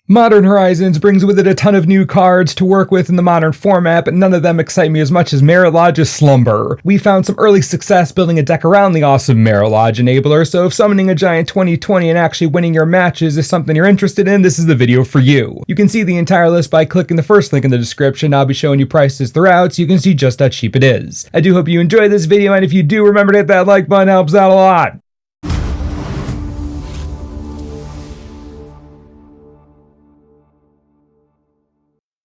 Modern Horizons brings with it a ton of new cards to work with in the modern format, but none of them excite me as much as Merit Lodge's Slumber. We found some early success building a deck around the awesome Merit Lodge enabler, so if summoning a giant 2020 and actually winning your matches is something you're interested in, this is the video for you. You can see the entire list by clicking the first link in the description. I'll be showing you prices throughout so you can see just how cheap it is. I do hope you enjoyed this video, and if you do, remember to hit that like button, helps out a lot.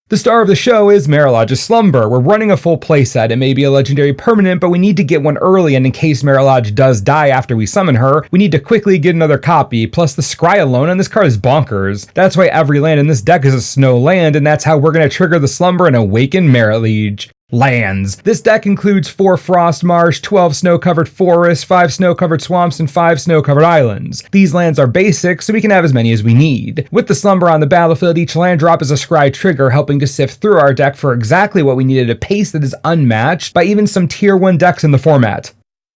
The star of the show is Merit Lodge's Slumber. We're running a full playset. It may be a legendary permanent, but we need to get one early, and in case Merit Lodge does die after we summon her, we need to quickly get another copy. Plus, the scry alone on this card is bonkers. That's why every land in this deck is a snow land, and that's how we're going to trigger the Slumber and awaken Merit Lodge. Lands. This deck includes 4 Frost Marsh, 12 snow-covered forests, 5 snow-covered swamps, and 5 snow-covered islands. These lands are basic, so we can have as many as we need. With the Slumber on the battlefield, each land drop is a scry trigger, helping to sift through our deck for exactly what we need at a pace that is unmatched by even some tier 1 decks in the format.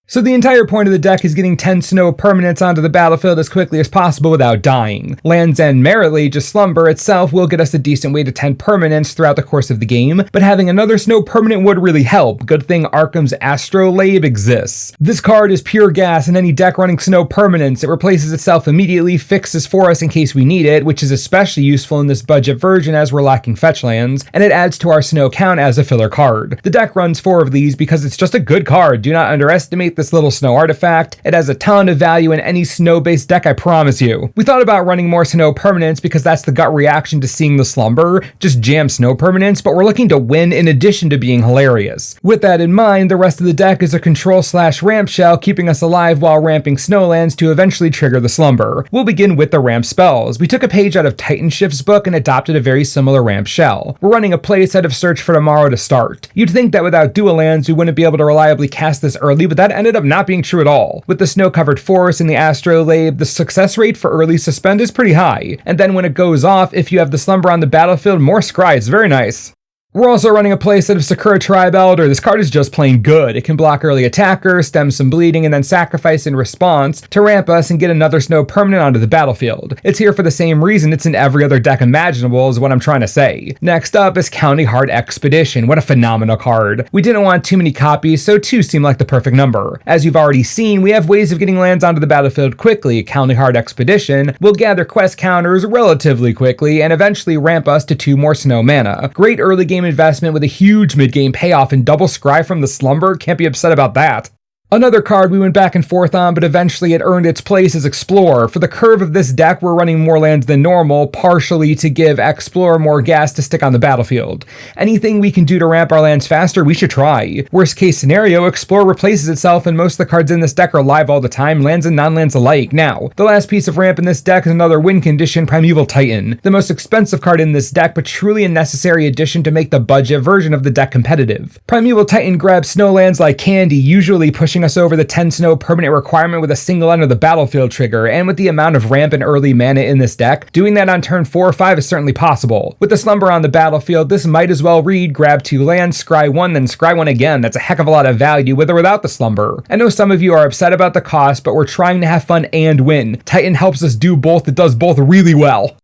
So the entire point of the deck is getting 10 snow permanents onto the battlefield as quickly as possible without dying. Lands and Merit Lodge's Slumber itself will get us a decent way to 10 permanents throughout the course of the game, but having another snow permanent would really help. Good thing Arkham's Astrolabe exists. This card is pure gas in any deck running snow permanents. It replaces itself immediately, fixes for us in case we need it, which is especially useful in this budget version as we're lacking fetch lands, and it adds to our snow count as a filler card. The deck runs 4 of these because it's just a good card. Do not underestimate this little snow artifact. It has a ton of value in any snow-based deck, I promise you. We thought about running more snow permanents because that's the gut reaction to seeing the Slumber. Just jam snow permanents, but we're looking to win in addition to being hilarious. With that in mind, the rest of the deck is a control/ramp shell, keeping us alive while ramping snowlands to eventually trigger the Slumber. We'll begin with the ramp spells. We took a page out of Titan Shift's book and adopted a very similar ramp shell. We're running a playset of Search for Tomorrow to start. You'd think that without dual lands we wouldn't be able to reliably cast this early, but that ended up not being true at all. With the snow-covered forest and the Astrolabe, the success rate for early suspend is pretty high, and then when it goes off, if you have the Slumber on the battlefield, more scry. It's very nice. We're also running a playset of Sakura Tribe Elder. This card is just plain good. It can block early attacker, stem some bleeding, and then sacrifice in response to ramp us and get another snow permanent onto the battlefield. It's here for the same reason it's in every other deck imaginable is what I'm trying to say. Next up is County Heart Expedition. What a phenomenal card. We didn't want too many copies, so 2 seemed like the perfect number. As you've already seen, we have ways of getting lands onto the battlefield quickly. County Heart Expedition will gather quest counters relatively quickly and eventually ramp us to 2 more snow mana. Great early game investment with a huge mid-game payoff and double scry from the Slumber. Can't be upset about that. Another card we went back and forth on, but eventually it earned its place is Explorer. For the curve of this deck, we're running more lands than normal, partially to give Explorer more gas to stick on the battlefield. Anything we can do to ramp our lands faster, we should try. Worst case scenario, Explorer replaces itself and most of the cards in this deck are live all the time, lands and non-lands alike. Now, the last piece of ramp in this deck is another win condition, Primeval Titan. The most expensive card in this deck, but truly a necessary addition to make the budget version of the deck competitive. Primeval Titan grabs snow lands like candy, usually pushing us over the 10 snow permanent requirement with a single end of the battlefield trigger, and with the amount of ramp and early mana in this deck, doing that on turn 4 or 5 is certainly possible. With the Slumber on the battlefield, this might as well read grab 2 lands, scry 1, then scry 1 again. That's a heck of a lot of value with or without the Slumber. I know some of you are upset about the cost, but we're trying to have fun and win. Titan helps us do both. It does both really well.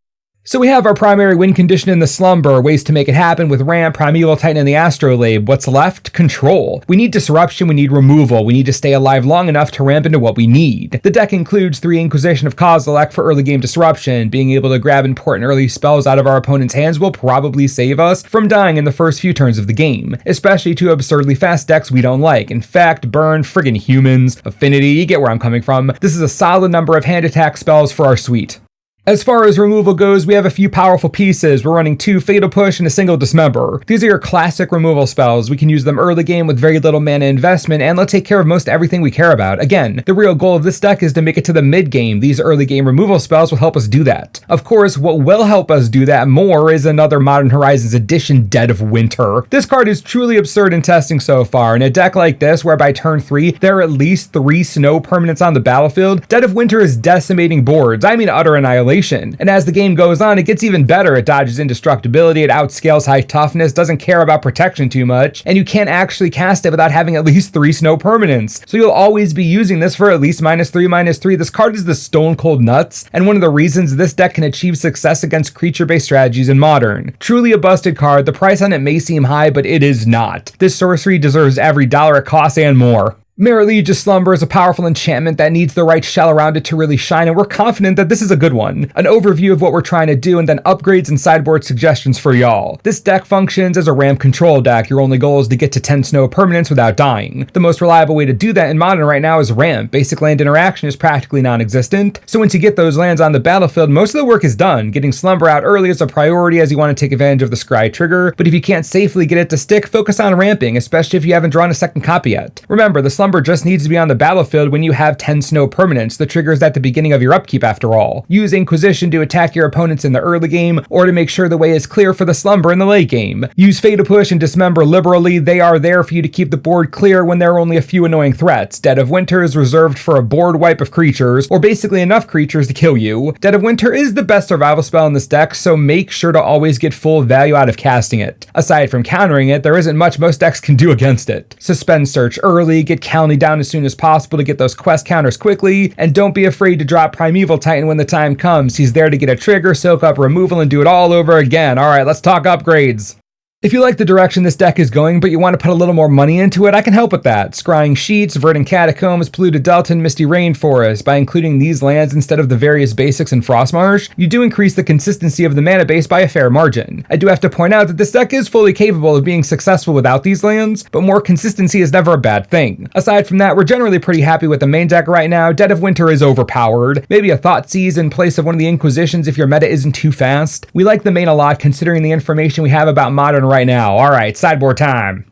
So we have our primary win condition in the Slumber, ways to make it happen with Ramp, Primeval Titan, and the Astrolabe. What's left? Control. We need disruption, we need removal, we need to stay alive long enough to ramp into what we need. The deck includes 3 Inquisition of Kozilek for early game disruption. Being able to grab important early spells out of our opponent's hands will probably save us from dying in the first few turns of the game, especially to absurdly fast decks we don't like. Infect, Burn, friggin' Humans, Affinity, you get where I'm coming from. This is a solid number of hand attack spells for our suite. As far as removal goes, we have a few powerful pieces. We're running 2 Fatal Push and a single Dismember. These are your classic removal spells. We can use them early game with very little mana investment, and they'll take care of most everything we care about. Again, the real goal of this deck is to make it to the mid game. These early game removal spells will help us do that. Of course, what will help us do that more is another Modern Horizons edition, Dead of Winter. This card is truly absurd in testing so far. In a deck like this, where by turn 3, there are at least 3 snow permanents on the battlefield, Dead of Winter is decimating boards. I mean utter annihilation. accumulation. And as the game goes on, it gets even better. It dodges indestructibility, it outscales high toughness, doesn't care about protection too much, and you can't actually cast it without having at least 3 snow permanents. So you'll always be using this for at least -3/-3. This card is the stone cold nuts, and one of the reasons this deck can achieve success against creature-based strategies in Modern. Truly a busted card. The price on it may seem high, but it is not. This sorcery deserves every dollar it costs and more. Mirror Liege Slumber is a powerful enchantment that needs the right shell around it to really shine, and we're confident that this is a good one. An overview of what we're trying to do, and then upgrades and sideboard suggestions for y'all. This deck functions as a ramp control deck. Your only goal is to get to 10 snow permanents without dying. The most reliable way to do that in Modern right now is ramp. Basic land interaction is practically non-existent, so once you get those lands on the battlefield, most of the work is done. Getting Slumber out early is a priority as you want to take advantage of the scry trigger, but if you can't safely get it to stick, focus on ramping, especially if you haven't drawn a second copy yet. Remember, the Slumber just needs to be on the battlefield when you have 10 snow permanents. The trigger is at the beginning of your upkeep after all. Use Inquisition to attack your opponents in the early game, or to make sure the way is clear for the Slumber in the late game. Use Fatal Push and Dismember liberally. They are there for you to keep the board clear when there are only a few annoying threats. Dead of Winter is reserved for a board wipe of creatures, or basically enough creatures to kill you. Dead of Winter is the best survival spell in this deck, so make sure to always get full value out of casting it. Aside from countering it, there isn't much most decks can do against it. Suspend Search early, get Calendly down as soon as possible to get those quest counters quickly, and don't be afraid to drop Primeval Titan when the time comes. He's there to get a trigger, soak up removal, and do it all over again. Alright, let's talk upgrades. If you like the direction this deck is going, but you want to put a little more money into it, I can help with that. Scrying Sheets, Verdant Catacombs, Polluted Delta, and Misty Rainforest. By including these lands instead of the various basics in Frostmarsh, you do increase the consistency of the mana base by a fair margin. I do have to point out that this deck is fully capable of being successful without these lands, but more consistency is never a bad thing. Aside from that, we're generally pretty happy with the main deck right now. Dead of Winter is overpowered. Maybe a Thoughtseize in place of one of the Inquisitions if your meta isn't too fast. We like the main a lot considering the information we have about Modern right now. Alright, sideboard time.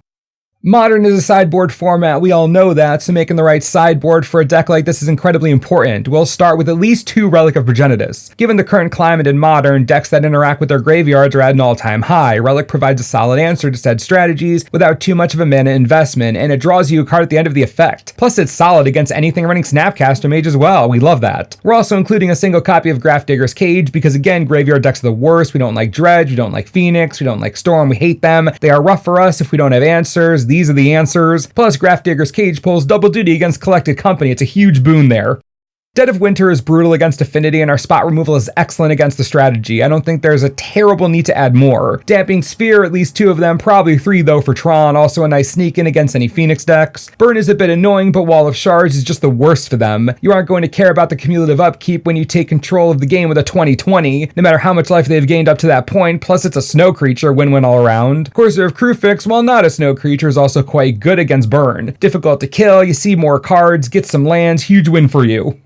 Modern is a sideboard format, we all know that, so making the right sideboard for a deck like this is incredibly important. We'll start with at least 2 Relic of Progenitus. Given the current climate in Modern, decks that interact with their graveyards are at an all-time high. Relic provides a solid answer to said strategies without too much of a mana investment, and it draws you a card at the end of the effect. Plus it's solid against anything running Snapcaster Mage as well, we love that. We're also including a single copy of Grafdigger's Cage, because again, graveyard decks are the worst. We don't like Dredge, we don't like Phoenix, we don't like Storm, we hate them. They are rough for us if we don't have answers. These are the answers. Plus, Grafdigger's Cage pulls double duty against Collected Company. It's a huge boon there. Dead of Winter is brutal against Affinity, and our spot removal is excellent against the strategy. I don't think there's a terrible need to add more. Damping Sphere, at least 2 of them, probably 3 though for Tron, also a nice sneak in against any Phoenix decks. Burn is a bit annoying, but Wall of Shards is just the worst for them. You aren't going to care about the cumulative upkeep when you take control of the game with a 20/20, no matter how much life they've gained up to that point, plus it's a snow creature, win-win all around. Courser of Crewfix, while not a snow creature, is also quite good against Burn. Difficult to kill, you see more cards, get some lands, huge win for you.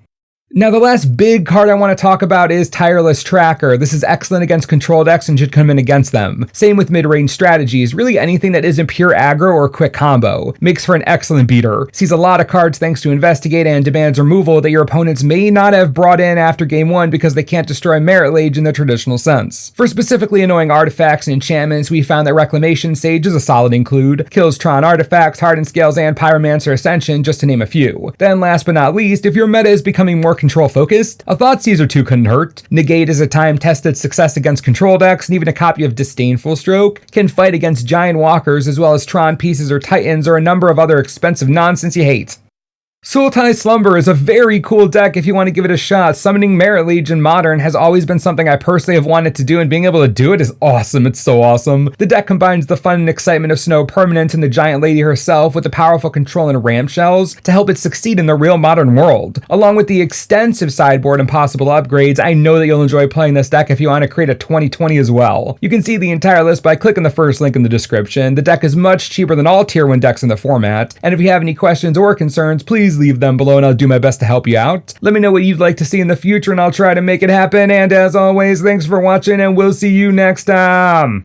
Now the last big card I want to talk about is Tireless Tracker. This is excellent against control decks and should come in against them. Same with mid-range strategies, really anything that isn't pure aggro or quick combo. Makes for an excellent beater. Sees a lot of cards thanks to Investigate and demands removal that your opponents may not have brought in after game 1 because they can't destroy Merit Lage in the traditional sense. For specifically annoying artifacts and enchantments, we found that Reclamation Sage is a solid include. Kills Tron artifacts, Hardened Scales, and Pyromancer Ascension, just to name a few. Then last but not least, if your meta is becoming more control focused, a Thoughtseize or 2 couldn't hurt. Negate is a time-tested success against control decks, and even a copy of Disdainful Stroke can fight against Giant Walkers as well as Tron pieces or Titans or a number of other expensive nonsense you hate. Sultai Slumber is a very cool deck if you want to give it a shot. Summoning Merit Lage in Modern has always been something I personally have wanted to do, and being able to do it is awesome. It's so awesome. The deck combines the fun and excitement of Snow Permanent and the Giant Lady herself with the powerful control and ramp shells to help it succeed in the real modern world. Along with the extensive sideboard and possible upgrades, I know that you'll enjoy playing this deck if you want to create a 20/20 as well. You can see the entire list by clicking the first link in the description. The deck is much cheaper than all tier 1 decks in the format, and if you have any questions or concerns, please leave them below and I'll do my best to help you out. Let me know what you'd like to see in the future and I'll try to make it happen. And as always, thanks for watching and we'll see you next time.